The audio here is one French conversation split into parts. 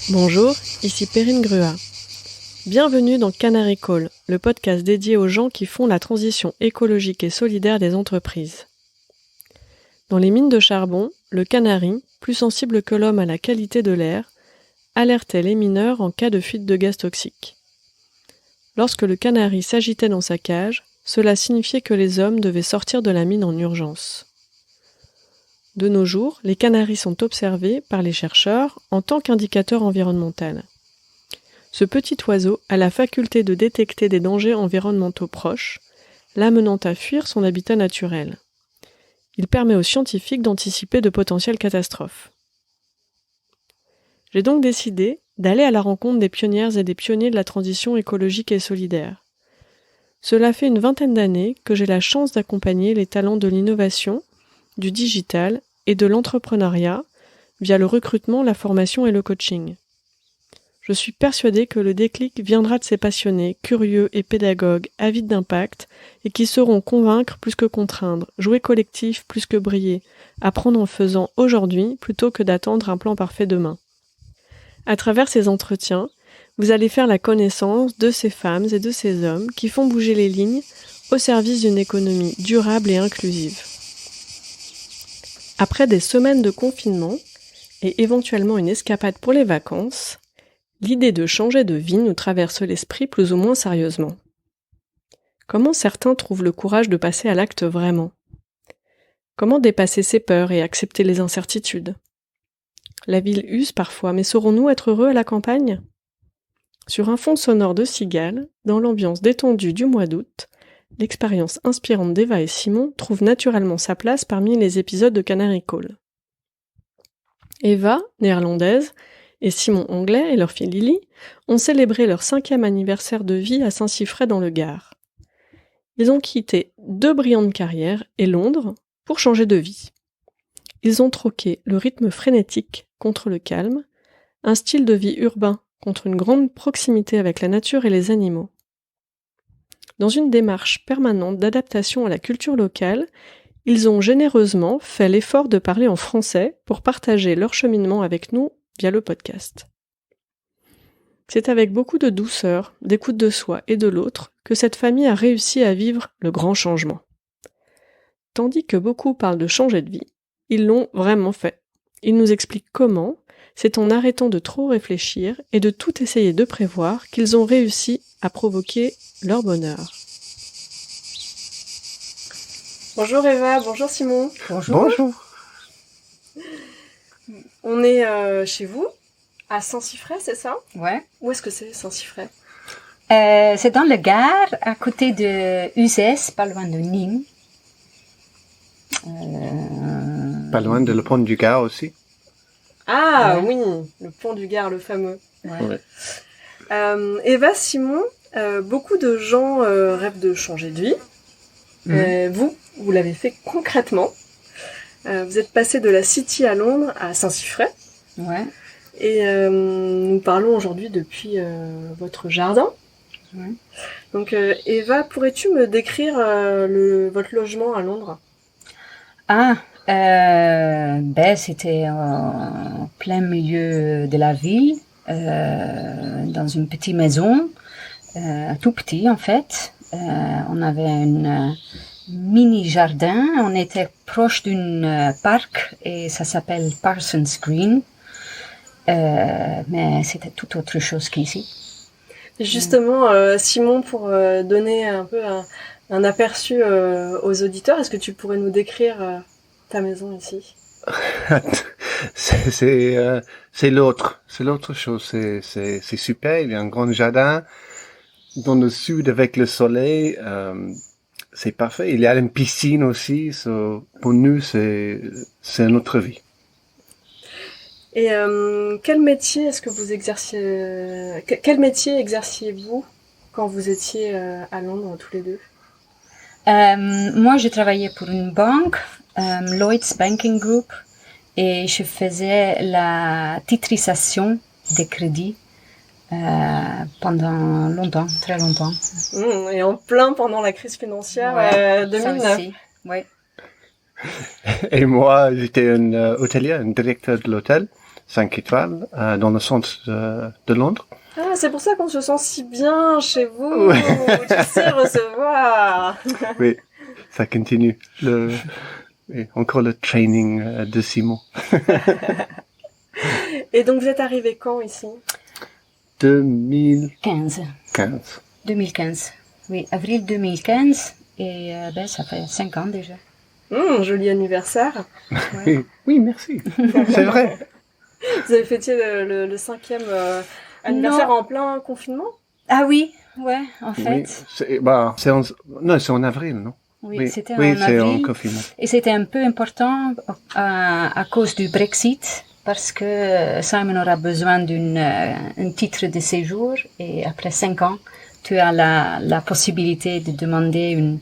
Bonjour, ici Perrine Gruat. Bienvenue dans Canary Call, le podcast dédié aux gens qui font la transition écologique et solidaire des entreprises. Dans les mines de charbon, le canari, plus sensible que l'homme à la qualité de l'air, alertait les mineurs en cas de fuite de gaz toxiques. Lorsque le canari s'agitait dans sa cage, cela signifiait que les hommes devaient sortir de la mine en urgence. De nos jours, les canaris sont observés par les chercheurs en tant qu'indicateur environnemental. Ce petit oiseau a la faculté de détecter des dangers environnementaux proches, l'amenant à fuir son habitat naturel. Il permet aux scientifiques d'anticiper de potentielles catastrophes. J'ai donc décidé d'aller à la rencontre des pionnières et des pionniers de la transition écologique et solidaire. Cela fait une vingtaine d'années que j'ai la chance d'accompagner les talents de l'innovation, du digital et de l'entrepreneuriat via le recrutement, la formation et le coaching. Je suis persuadée que le déclic viendra de ces passionnés, curieux et pédagogues, avides d'impact et qui sauront convaincre plus que contraindre, jouer collectif plus que briller, apprendre en faisant aujourd'hui plutôt que d'attendre un plan parfait demain. À travers ces entretiens, vous allez faire la connaissance de ces femmes et de ces hommes qui font bouger les lignes au service d'une économie durable et inclusive. Après des semaines de confinement et éventuellement une escapade pour les vacances, l'idée de changer de vie nous traverse l'esprit plus ou moins sérieusement. Comment certains trouvent le courage de passer à l'acte vraiment ? Comment dépasser ses peurs et accepter les incertitudes ? La ville use parfois, mais saurons-nous être heureux à la campagne ? Sur un fond sonore de cigales, dans l'ambiance détendue du mois d'août, l'expérience inspirante d'Eva et Simon trouve naturellement sa place parmi les épisodes de Canary Call. Eva, néerlandaise, et Simon, anglais, et leur fille Lily, ont célébré leur 5e anniversaire de vie à Saint-Siffray dans le Gard. Ils ont quitté 2 brillantes carrières et Londres pour changer de vie. Ils ont troqué le rythme frénétique contre le calme, un style de vie urbain contre une grande proximité avec la nature et les animaux. Dans une démarche permanente d'adaptation à la culture locale, ils ont généreusement fait l'effort de parler en français pour partager leur cheminement avec nous via le podcast. C'est avec beaucoup de douceur, d'écoute de soi et de l'autre que cette famille a réussi à vivre le grand changement. Tandis que beaucoup parlent de changer de vie, ils l'ont vraiment fait. Ils nous expliquent comment, c'est en arrêtant de trop réfléchir et de tout essayer de prévoir qu'ils ont réussi à provoquer leur bonheur. Bonjour Eva, bonjour Simon. Bonjour. On est chez vous, à Saint-Siffray, c'est ça ? Ouais. Où est-ce que c'est Saint-Siffray ? C'est dans le Gard, à côté de Uzès, pas loin de Nîmes. Pas loin de le pont du Gard aussi. Ah Ouais. oui, le pont du Gard, le fameux. Ouais. Eva, Simon, beaucoup de gens rêvent de changer de vie. Vous l'avez fait concrètement. Vous êtes passé de la City à Londres à Saint-Siffray. Ouais. Et nous parlons aujourd'hui depuis votre jardin. Ouais. Donc Eva, pourrais-tu me décrire votre logement à Londres ? C'était en plein milieu de la ville, dans une petite maison, tout petit en fait. On avait un mini jardin, on était proche d'un parc et ça s'appelle Parsons Green, mais c'était tout autre chose qu'ici. Justement, Simon, pour donner un peu un aperçu aux auditeurs, est-ce que tu pourrais nous décrire ta maison ici ? C'est l'autre chose. C'est super. Il y a un grand jardin dans le sud avec le soleil. C'est parfait. Il y a une piscine aussi. Pour nous, c'est notre vie. Et quel métier est-ce que vous exerciez Quel métier exerciez-vous quand vous étiez à Londres tous les deux ? Moi, je travaillais pour une banque, Lloyds Banking Group, et je faisais la titrisation des crédits pendant longtemps, très longtemps. Et en plein pendant la crise financière 2009. Oui. Et moi, j'étais un hôtelier, un directeur de l'hôtel. 5 étoiles dans le centre de Londres. Ah, c'est pour ça qu'on se sent si bien chez vous. Ouais. Tu sais recevoir. Oui, ça continue. Et encore le training de Simon. Et donc vous êtes arrivé quand ici? 2015. 2015. Oui, avril 2015. Et ça fait 5 ans déjà. Joli anniversaire. Ouais. Oui, merci. C'est vrai. Vous avez fêté le 5e anniversaire en plein confinement? Ah oui, ouais, en fait. Oui, c'est en avril, non? Oui, c'était en avril. En confinement. Et c'était un peu important à cause du Brexit, parce que Simon aura besoin d'un titre de séjour, et après 5 ans, tu as la possibilité de demander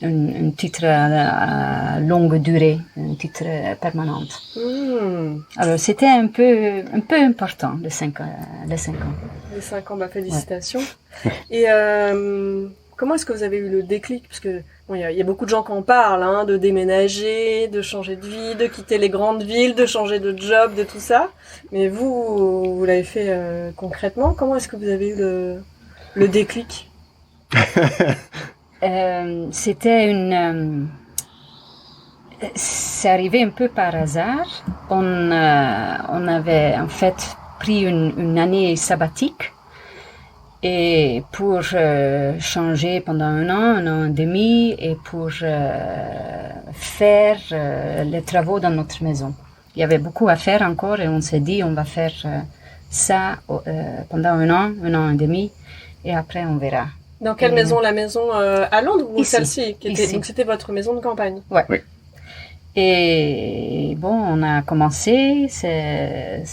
un titre à longue durée, un titre permanent. Alors c'était un peu important, les 5 ans. Les 5 ans, félicitations. Ouais. Et comment est-ce que vous avez eu le déclic? Parce que il y a beaucoup de gens qui en parlent, de déménager, de changer de vie, de quitter les grandes villes, de changer de job, de tout ça. Mais vous l'avez fait concrètement. Comment est-ce que vous avez eu le déclic? C'est arrivé un peu par hasard. On avait en fait pris une année sabbatique, et pour changer pendant un an et demi, et pour faire les travaux dans notre maison. Il y avait beaucoup à faire encore, et on s'est dit on va faire ça pendant un an et demi, et après on verra. Dans quelle maison? La maison à Londres ou ici, celle-ci ici. Donc c'était votre maison de campagne? Ouais. Oui. Et bon, on a commencé, c'est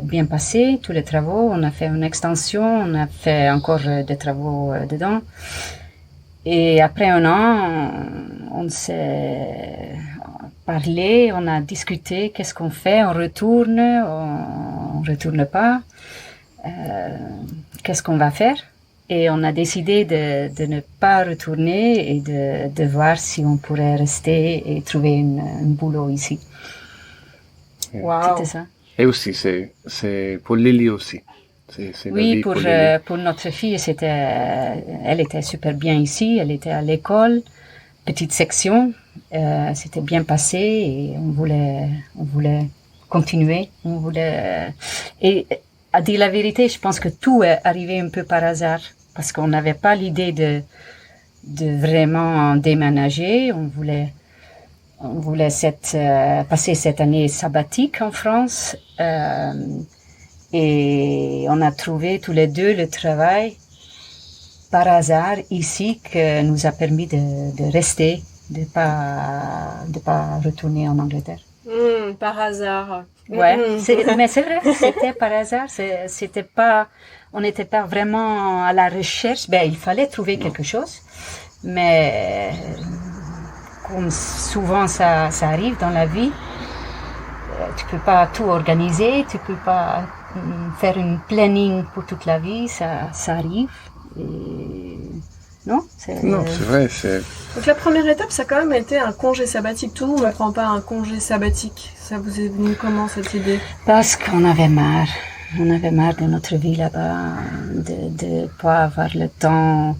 bien passé, tous les travaux. On a fait une extension, on a fait encore des travaux dedans. Et après un an, on s'est parlé, on a discuté, qu'est-ce qu'on fait? On retourne pas? Qu'est-ce qu'on va faire? Et on a décidé de ne pas retourner et de voir si on pourrait rester et trouver un boulot ici. Wow. C'était ça. Et aussi, c'est pour Lily aussi. Oui, pour notre fille, elle était super bien ici. Elle était à l'école, petite section. C'était bien passé, et on voulait continuer. Et à dire la vérité, je pense que tout est arrivé un peu par hasard, parce qu'on n'avait pas l'idée de vraiment déménager. On voulait passer cette année sabbatique en France, et on a trouvé tous les deux le travail par hasard ici, que nous a permis de rester, de pas retourner en Angleterre. Par hasard. Ouais, mais c'est vrai, c'était par hasard. C'était pas, on n'était pas vraiment à la recherche. Il fallait trouver quelque chose, mais comme souvent ça arrive dans la vie, tu peux pas tout organiser, tu peux pas faire une planning pour toute la vie. Ça arrive. Et non, c'est vrai. Donc la première étape, ça a quand même été un congé sabbatique. Tout le monde ne prend pas un congé sabbatique. Ça vous est venu comment, cette idée? Parce qu'on avait marre. On avait marre de notre vie là-bas, de pas avoir le temps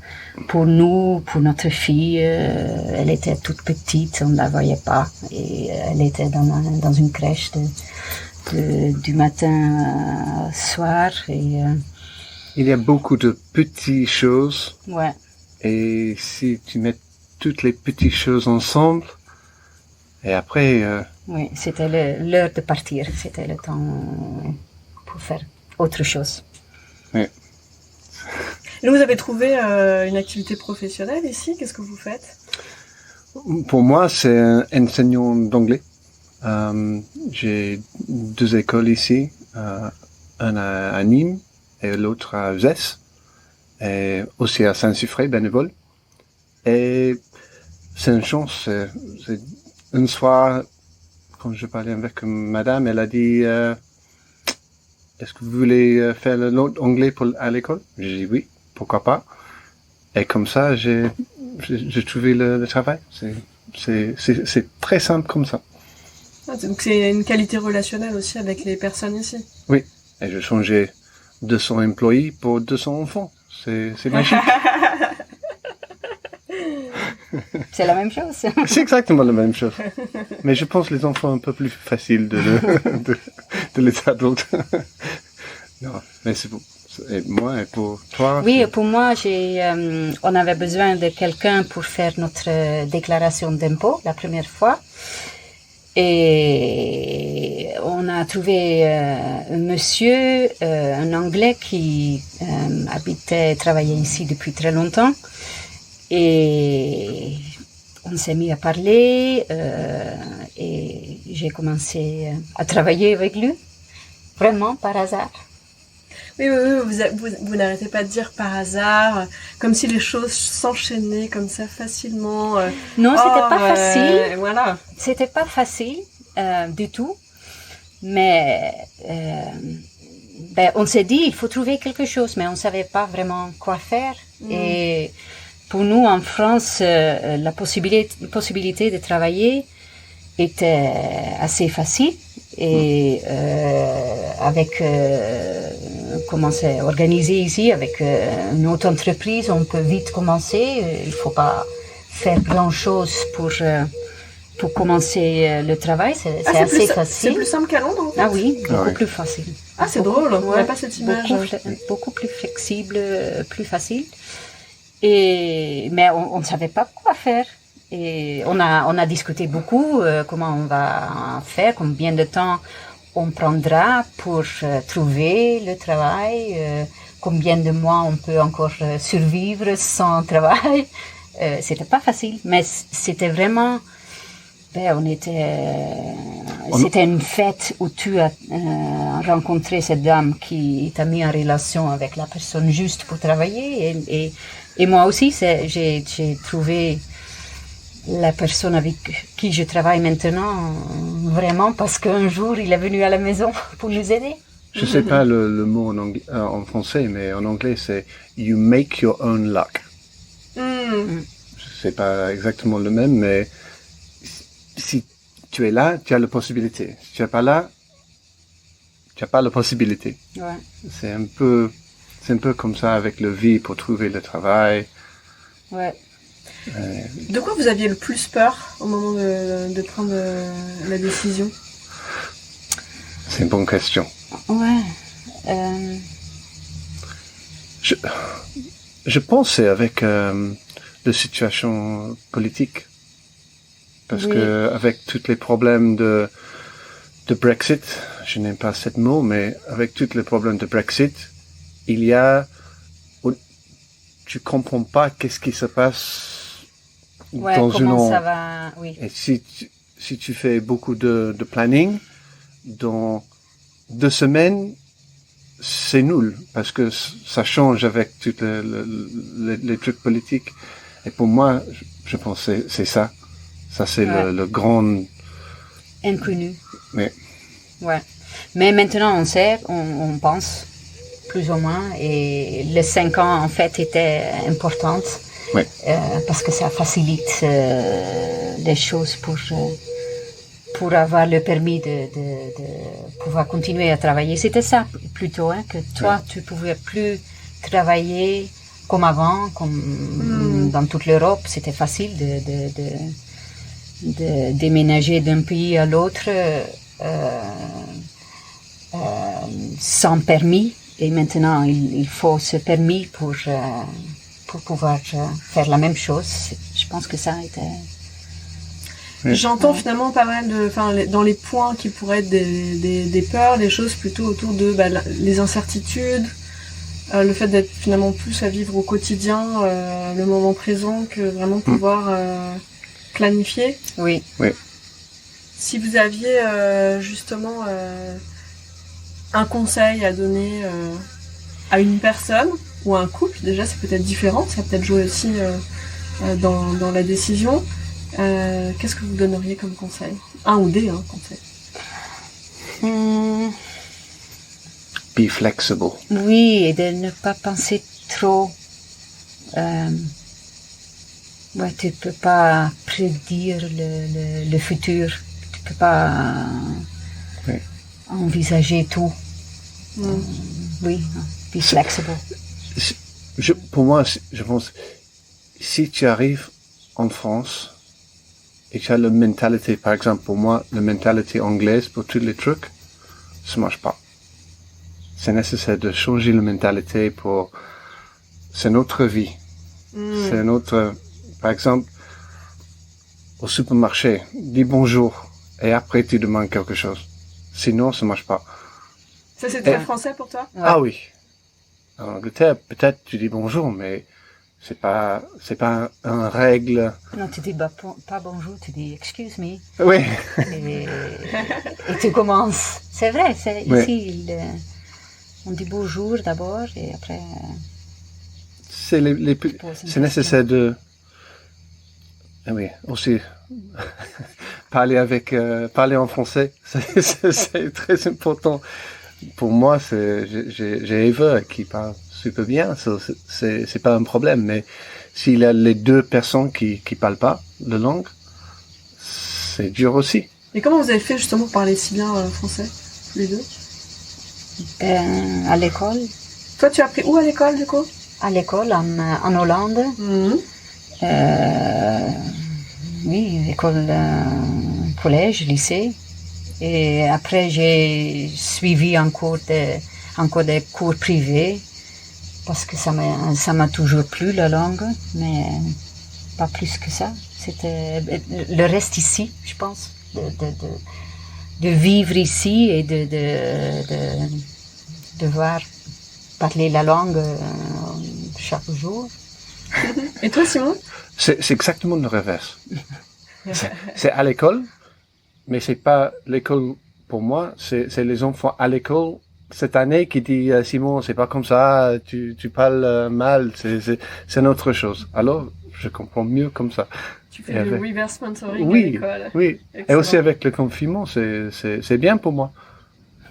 pour nous, pour notre fille. Elle était toute petite, on ne la voyait pas. Et elle était dans une crèche du matin au soir. Et, il y a beaucoup de petites choses. Ouais. Et si tu mets toutes les petites choses ensemble, et après... Oui, c'était l'heure de partir. C'était le temps pour faire autre chose. Oui. Et vous avez trouvé une activité professionnelle ici? Qu'est-ce que vous faites? Pour moi, c'est un enseignant d'anglais. J'ai 2 écoles ici, un à Nîmes et l'autre à Uzès. Et aussi à Saint-Suffré, bénévole. Et c'est une chance. C'est une soir, quand je parlais avec madame, elle a dit, est-ce que vous voulez faire l'anglais à l'école? J'ai dit oui, pourquoi pas. Et comme ça, j'ai trouvé le travail. C'est très simple comme ça. Donc c'est une qualité relationnelle aussi avec les personnes ici. Oui, et j'ai changé 200 employés pour 200 enfants. C'est magique. C'est la même chose. C'est exactement la même chose. Mais je pense les enfants un peu plus faciles de les adultes. Non, mais c'est pour et moi et pour toi. Oui, pour moi, on avait besoin de quelqu'un pour faire notre déclaration d'impôt la première fois. Et on a trouvé un monsieur, un Anglais qui travaillait ici depuis très longtemps. Et on s'est mis à parler et j'ai commencé à travailler avec lui, vraiment par hasard. Oui, vous n'arrêtez pas de dire par hasard, comme si les choses s'enchaînaient comme ça facilement. Non, c'était pas facile. Voilà. C'était pas facile du tout, mais on s'est dit il faut trouver quelque chose, mais on savait pas vraiment quoi faire. Et pour nous, en France, la possibilité de travailler était assez facile. Et avec comment c'est organisé ici, avec une autre entreprise, on peut vite commencer. Il faut pas faire grand-chose pour commencer le travail. C'est assez facile. C'est plus simple qu'à Londres, en fait. Ah oui, beaucoup plus facile. Ah, c'est drôle, on n'a pas cette image. Beaucoup plus flexible, plus facile. Mais on ne savait pas quoi faire. Et on a discuté beaucoup comment on va faire, combien de temps on prendra pour trouver le travail, combien de mois on peut encore survivre sans travail. C'était pas facile, mais c'était vraiment c'était une fête où tu as rencontré cette dame qui t'a mis en relation avec la personne juste pour travailler et moi aussi j'ai trouvé la personne avec qui je travaille maintenant, vraiment, parce qu'un jour, il est venu à la maison pour nous aider. Je sais pas le mot en français, mais en anglais, c'est « you make your own luck ». Je sais pas exactement le même, mais si tu es là, tu as la possibilité. Si tu es pas là, tu n'as pas la possibilité. Ouais. C'est un peu comme ça avec le vie pour trouver le travail. Ouais. De quoi vous aviez le plus peur au moment de prendre la décision? C'est une bonne question. Ouais. Je pensais avec la situation politique. Parce que avec tous les problèmes de Brexit, je n'aime pas ce mot, mais avec tous les problèmes de Brexit, il y a... Tu comprends pas qu'est-ce qui se passe dans une comment ça va, oui. Et si tu fais beaucoup de planning, dans 2 semaines, c'est nul, parce que ça change avec tous les trucs politiques. Et pour moi, je pense que c'est ça. Ça, c'est le grand... Inconnu. Mais... Ouais. Mais maintenant, on sait, on pense, plus ou moins, et les 5 ans, en fait, étaient importantes. Oui. Parce que ça facilite les choses pour avoir le permis de pouvoir continuer à travailler. C'était ça plutôt, que toi, tu pouvais plus travailler comme avant, comme dans toute l'Europe. C'était facile de déménager d'un pays à l'autre sans permis. Et maintenant, il faut ce permis pour pouvoir faire la même chose. Je pense que ça a été... J'entends finalement pas mal dans les points qui pourraient être des peurs, des choses plutôt autour de les incertitudes, le fait d'être finalement plus à vivre au quotidien, le moment présent, que vraiment pouvoir planifier. Oui. Si vous aviez justement un conseil à donner à une personne ou à un couple, déjà c'est peut-être différent, ça peut-être jouer aussi dans la décision. Qu'est-ce que vous donneriez comme conseil? Un ou des conseils. Be flexible. Oui, et de ne pas penser trop. Tu peux pas prédire le futur. Tu peux pas Oui. envisager tout. Oui, be flexible. Pour moi, je pense, si tu arrives en France et tu as la mentalité, par exemple, pour moi, la mentalité anglaise pour tous les trucs, ça marche pas. C'est nécessaire de changer la mentalité pour, c'est notre vie. C'est notre, par exemple, au supermarché, dis bonjour et après tu demandes quelque chose. Sinon, ça marche pas. Ça, c'est très français pour toi? Ouais. Ah oui. En Angleterre, peut-être tu dis bonjour, mais c'est pas un règle. Non, tu dis pas bonjour, tu dis excuse me. Oui. Et tu commences. C'est vrai, Oui. ici, on dit bonjour d'abord et après. C'est c'est nécessaire de, ah oui, aussi, parler en français, c'est très important. Pour moi, j'ai Eva qui parle super bien, c'est pas un problème, mais s'il y a les deux personnes qui parlent pas la langue, c'est dur aussi. Et comment vous avez fait justement pour parler si bien français, tous les deux? À l'école. Toi, tu as appris où à l'école, du coup? À l'école, en Hollande. Oui, école, collège, lycée. Et après, j'ai suivi encore des cours privés parce que ça m'a toujours plu, la langue, mais pas plus que ça. C'était le reste ici, je pense, de vivre ici et de devoir parler la langue chaque jour. Et toi, Simon? C'est exactement le reverse. C'est à l'école, mais c'est pas l'école pour moi, c'est les enfants à l'école cette année qui dit Simon, c'est pas comme ça, tu parles mal, c'est une autre chose. Alors, je comprends mieux comme ça. Tu fais du reverse mentoring à Oui, l'école. oui. Excellent. Et aussi avec le confinement, c'est bien pour moi.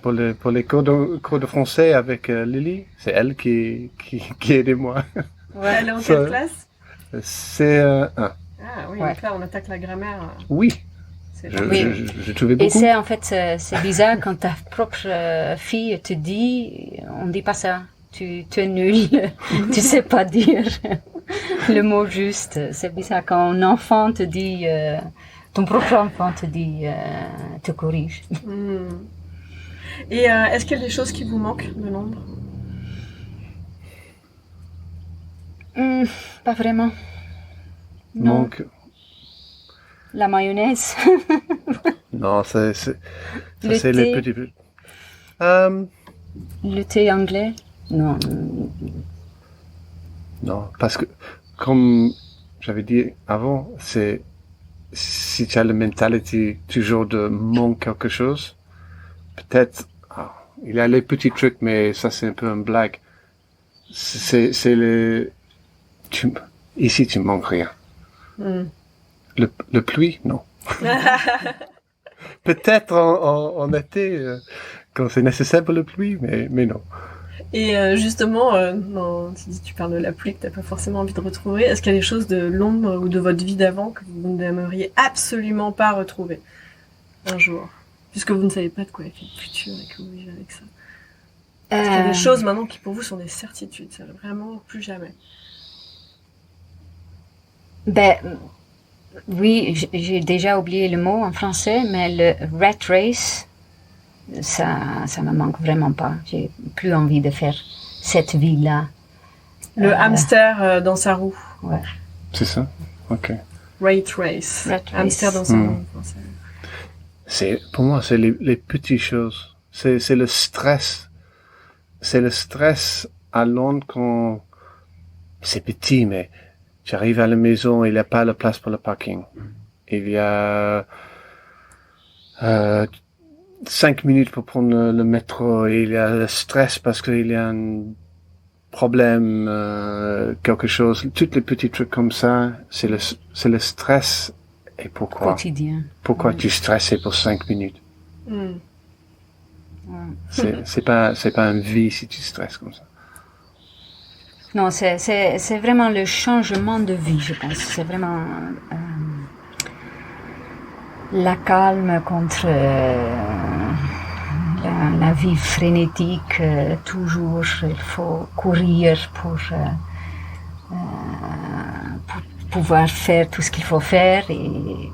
Pour les cours de français avec Lily, c'est elle qui aide moi. Ouais. Elle est en quelle classe? C'est 1. Ah oui, Ouais. donc là, on attaque la grammaire. Oui. C'est Je trouvais beaucoup. Et c'est en fait, c'est bizarre quand ta propre fille te dit, on dit pas ça, tu es nul, tu sais pas dire le mot juste. C'est bizarre quand un enfant te dit, ton propre enfant te dit, te corrige. Et est-ce qu'il y a des choses qui vous manquent de Londres? Pas vraiment. Non. Donc, La mayonnaise. non, c'est Le les thé. petits. Le thé anglais. Non. Non, parce que, comme j'avais dit avant, c'est, si tu as la mentalité toujours de manque quelque chose, peut-être, il y a les petits trucs, mais ça c'est un peu une blague. C'est ici tu manques rien. Le pluie, non. Peut-être en été, quand c'est nécessaire pour le pluie, mais non. Et justement, tu parles de la pluie que t'as pas forcément envie de retrouver. Est-ce qu'il y a des choses de Londres ou de votre vie d'avant que vous n'aimeriez absolument pas retrouver un jour, puisque vous ne savez pas de quoi est fait le futur et que vous vivez avec ça? Est-ce qu'il y a des choses maintenant qui pour vous sont des certitudes, c'est vraiment plus jamais? Ben, oui, j'ai déjà oublié le mot en français, mais le rat race, ça me manque vraiment pas. J'ai plus envie de faire cette vie-là. Le hamster dans sa roue. Ouais. C'est ça? Ok. Rat race. Hamster dans sa roue. Pour moi, c'est les petites choses. C'est le stress. C'est le stress à Londres quand c'est petit, mais tu arrives à la maison, il n'y a pas la place pour le parking. Il y a 5 minutes pour prendre le métro. Il y a le stress parce qu'il y a un problème, quelque chose. Tous les petits trucs comme ça, c'est le stress. Et pourquoi? Quotidien. Pourquoi tu stresses pour 5 minutes? C'est pas une vie si tu stresses comme ça. Non, c'est vraiment le changement de vie, je pense. C'est vraiment la calme contre la vie frénétique. Toujours, il faut courir pour pouvoir faire tout ce qu'il faut faire. Et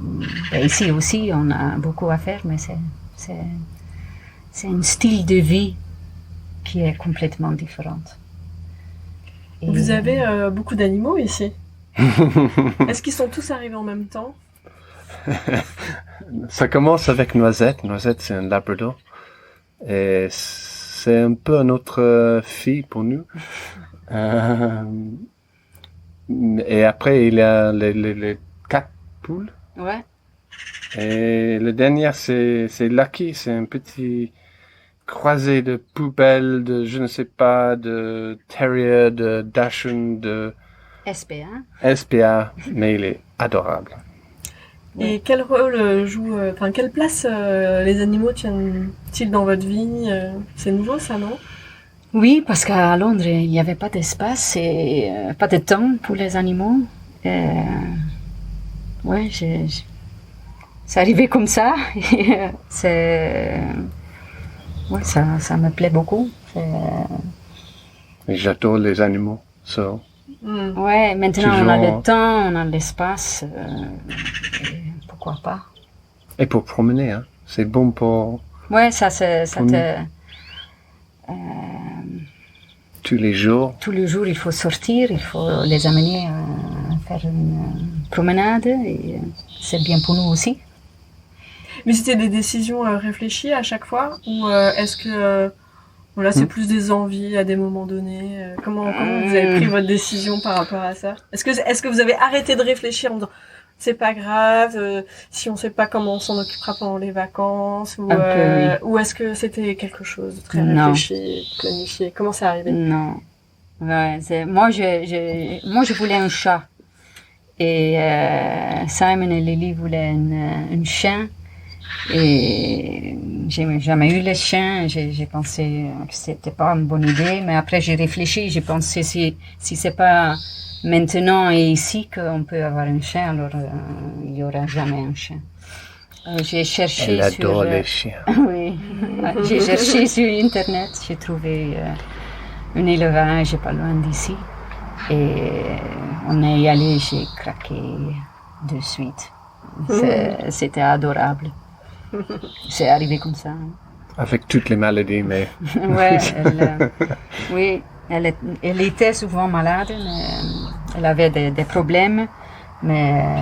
ici aussi, on a beaucoup à faire, mais c'est un style de vie qui est complètement différent. Et Vous avez beaucoup d'animaux ici. Est-ce qu'ils sont tous arrivés en même temps? Ça commence avec Noisette. Noisette, c'est un labrador. Et c'est un peu notre fille pour nous. Et après, il y a les 4 poules. Ouais. Et le dernier, c'est Lucky. C'est un petit croisé de poubelle, de je ne sais pas, de terrier, de dachshund, de SPA. Mais il est adorable. Et quel rôle quelle place les animaux tiennent-ils dans votre vie? C'est nouveau ça, non? Oui, parce qu'à Londres, il n'y avait pas d'espace et pas de temps pour les animaux. Ouais, c'est arrivé comme ça. Ouais, ça me plaît beaucoup. Et j'adore les animaux. So. Ouais, maintenant on a le temps, on a l'espace. Pourquoi pas? Et pour promener, hein. C'est bon pour... Ouais, ça te... tous les jours. Tous les jours, il faut sortir, il faut les amener à faire une promenade. Et c'est bien pour nous aussi. Mais c'était des décisions réfléchies à chaque fois? Ou est-ce que c'est plus des envies à des moments donnés? Comment vous avez pris votre décision par rapport à ça? Est-ce que vous avez arrêté de réfléchir en disant c'est pas grave si on sait pas comment on s'en occupera pendant les vacances? Ou, oui. Ou est-ce que c'était quelque chose de très réfléchi, planifié? Comment c'est arrivé? Non. Ouais, moi je voulais un chat. Et Simon et Lily voulaient un chien. Et j'ai jamais eu le chien. J'ai pensé que c'était pas une bonne idée, mais après j'ai réfléchi. J'ai pensé si c'est pas maintenant et ici qu'on peut avoir un chien, alors il y aura jamais un chien. J'ai cherché Elle adore les chiens. Oui, j'ai cherché sur internet. J'ai trouvé un élevage pas loin d'ici et on est allé. J'ai craqué de suite. C'était adorable. C'est arrivé comme ça. Avec toutes les maladies, mais... Ouais, elle était souvent malade, mais elle avait des problèmes, mais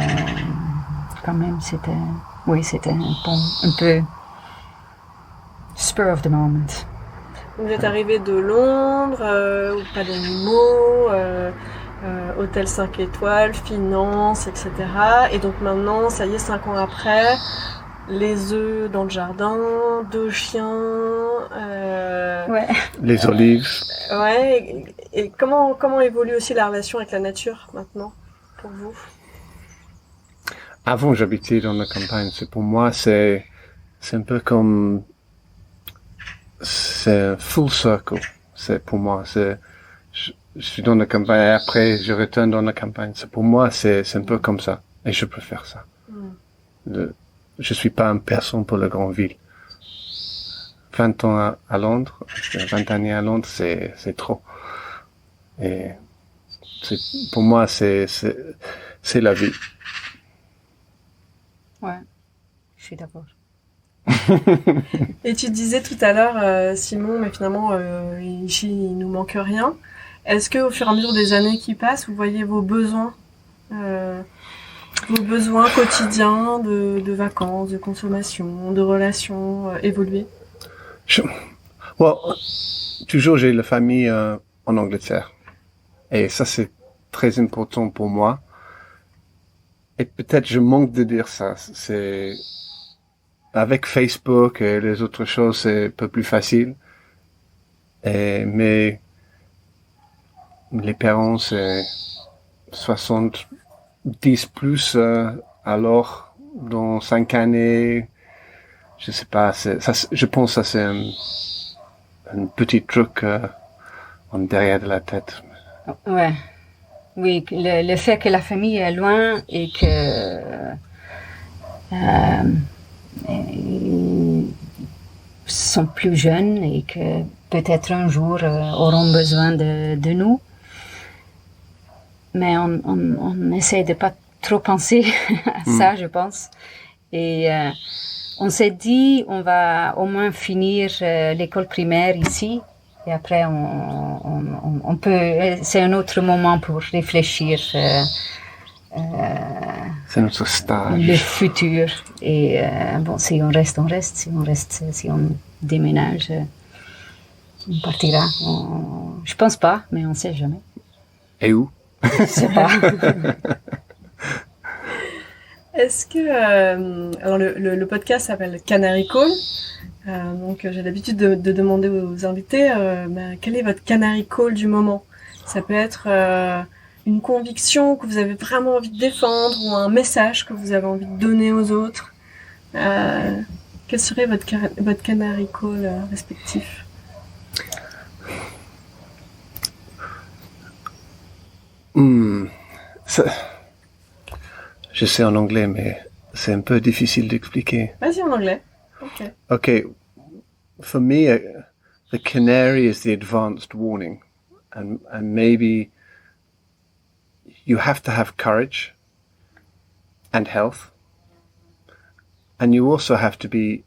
quand même c'était un peu spur of the moment. Vous êtes arrivé de Londres, où pas d'animaux, hôtel 5 étoiles, finance, etc. Et donc maintenant, ça y est, 5 ans après, les œufs dans le jardin, 2 chiens. Ouais. Les olives. Ouais. Et comment évolue aussi la relation avec la nature maintenant pour vous? Avant, j'habitais dans la campagne. Pour moi, c'est un peu comme... C'est un full circle. Pour moi, je suis dans la campagne et après, je retourne dans la campagne. Pour moi, c'est un peu comme ça. Et je préfère ça. Je suis pas une personne pour la grande ville. 20 ans à Londres, 20 années à Londres, c'est trop. Et pour moi, c'est la vie. Ouais, je suis d'accord. Et tu disais tout à l'heure, Simon, mais finalement, ici, il nous manque rien. Est-ce que, au fur et à mesure des années qui passent, vous voyez vos besoins quotidiens de vacances, de consommation, de relations évoluer? Toujours j'ai la famille en Angleterre. Et ça, c'est très important pour moi. Et peut-être je manque de dire ça. C'est avec Facebook et les autres choses, c'est un peu plus facile. Mais les parents, c'est 70 plus, alors dans 5 années, je sais pas, je pense que ça c'est un petit truc en derrière de la tête. Ouais. Oui, le fait que la famille est loin et que sont plus jeunes et que peut-être un jour auront besoin de nous. Mais on essaie de pas trop penser à ça, je pense. Et on s'est dit, on va au moins finir l'école primaire ici. Et après, on peut. C'est un autre moment pour réfléchir. C'est notre stage. Le futur. Et bon, si on reste, on reste. Si on déménage, on partira. Je pense pas, mais on sait jamais. Et où? Je sais pas. Est-ce que alors le podcast s'appelle Canary Call, donc j'ai l'habitude de demander aux invités quel est votre Canary Call du moment. Ça peut être une conviction que vous avez vraiment envie de défendre ou un message que vous avez envie de donner aux autres. Quel serait votre Canary Call respectif? Je sais en anglais, mais c'est un peu difficile d'expliquer. Vas-y en anglais. Okay. For me, the canary is the advanced warning. And maybe you have to have courage and health. And you also have to be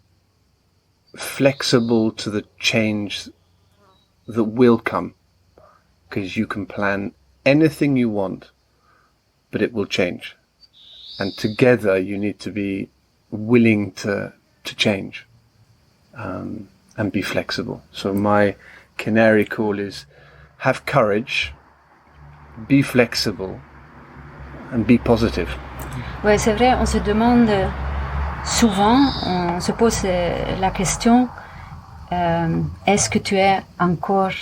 flexible to the change that will come. Because you can plan anything you want, but it will change. And together you need to be willing to change and be flexible. So my canary call is have courage, be flexible and be positive. Ouais, c'est vrai, on se demande souvent, on se pose la question, est-ce que tu es encore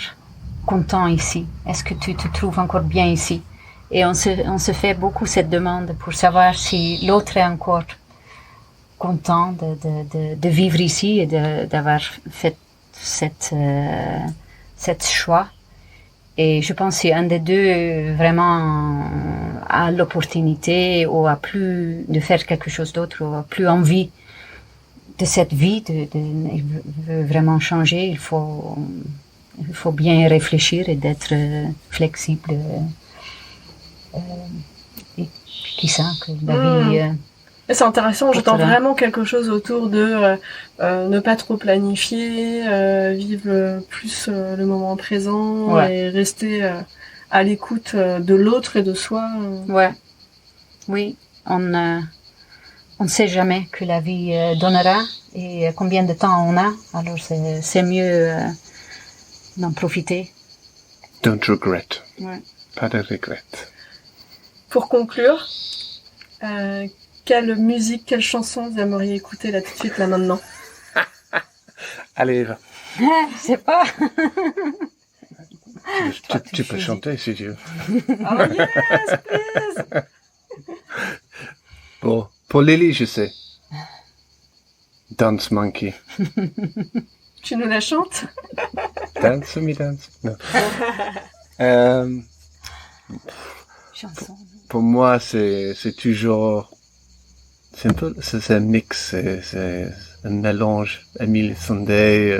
content ici? Est-ce que tu te trouves encore bien ici? Et on se fait beaucoup cette demande pour savoir si l'autre est encore content de vivre ici et d'avoir fait cette choix. Et je pense que si un des deux vraiment a l'opportunité ou a plus de faire quelque chose d'autre ou a plus envie de cette vie, il veut vraiment changer, il faut bien réfléchir et d'être flexible. Et qui sait que la vie... c'est intéressant, j'entends vraiment quelque chose autour de ne pas trop planifier, vivre plus le moment présent et rester à l'écoute de l'autre et de soi. Ouais. Oui, on ne sait jamais que la vie donnera et combien de temps on a, alors c'est mieux d'en profiter. Don't regret. Ouais. Pas de regret. Pour conclure, quelle musique, quelle chanson vous aimeriez écouter là tout de suite, là maintenant? Allez, Eva. Je sais pas. Tu peux chanter si tu veux. Oh yes, please. Bon, pour Lily, je sais. Dance Monkey. Tu nous la chantes? Dance me dance. Non. Chanson. Pour moi, c'est toujours, c'est un mix, c'est un mélange. Emile Sandé,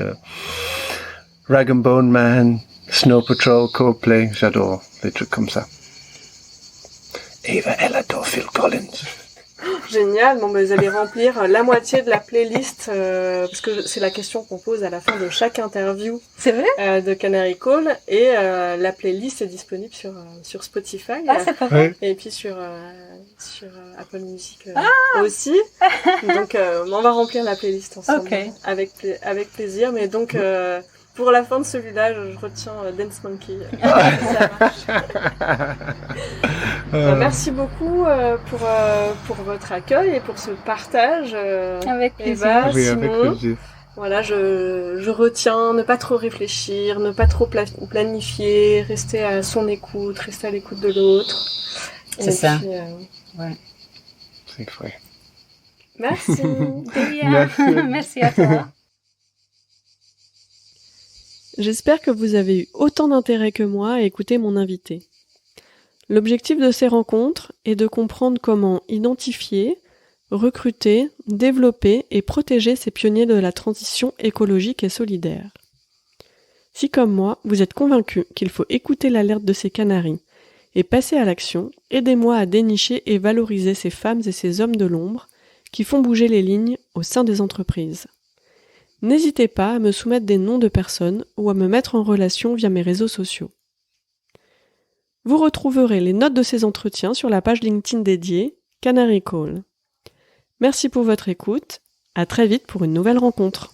Rag and Bone Man, Snow Patrol, Coldplay, j'adore des trucs comme ça. Eva, elle adore Phil Collins. Génial, bon, vous allez remplir la moitié de la playlist, parce que c'est la question qu'on pose à la fin de chaque interview. C'est vrai? De Canary Call, et la playlist est disponible sur Spotify. Ah, c'est pas vrai. Et puis sur Apple Music aussi. Donc on va remplir la playlist ensemble. Okay. Avec plaisir, mais donc pour la fin de celui-là, je retiens Dance Monkey. Ça marche. Merci beaucoup pour votre accueil et pour ce partage. Avec plaisir. Eva, Oui, Simon. avec plaisir. Voilà, je retiens, ne pas trop réfléchir, ne pas trop planifier, rester à son écoute, rester à l'écoute de l'autre. C'est ça. Puis, Ouais. C'est vrai. Merci. Merci. Merci à toi. J'espère que vous avez eu autant d'intérêt que moi à écouter mon invité. L'objectif de ces rencontres est de comprendre comment identifier, recruter, développer et protéger ces pionniers de la transition écologique et solidaire. Si comme moi, vous êtes convaincu qu'il faut écouter l'alerte de ces canaris et passer à l'action, aidez-moi à dénicher et valoriser ces femmes et ces hommes de l'ombre qui font bouger les lignes au sein des entreprises. N'hésitez pas à me soumettre des noms de personnes ou à me mettre en relation via mes réseaux sociaux. Vous retrouverez les notes de ces entretiens sur la page LinkedIn dédiée Canary Call. Merci pour votre écoute, à très vite pour une nouvelle rencontre.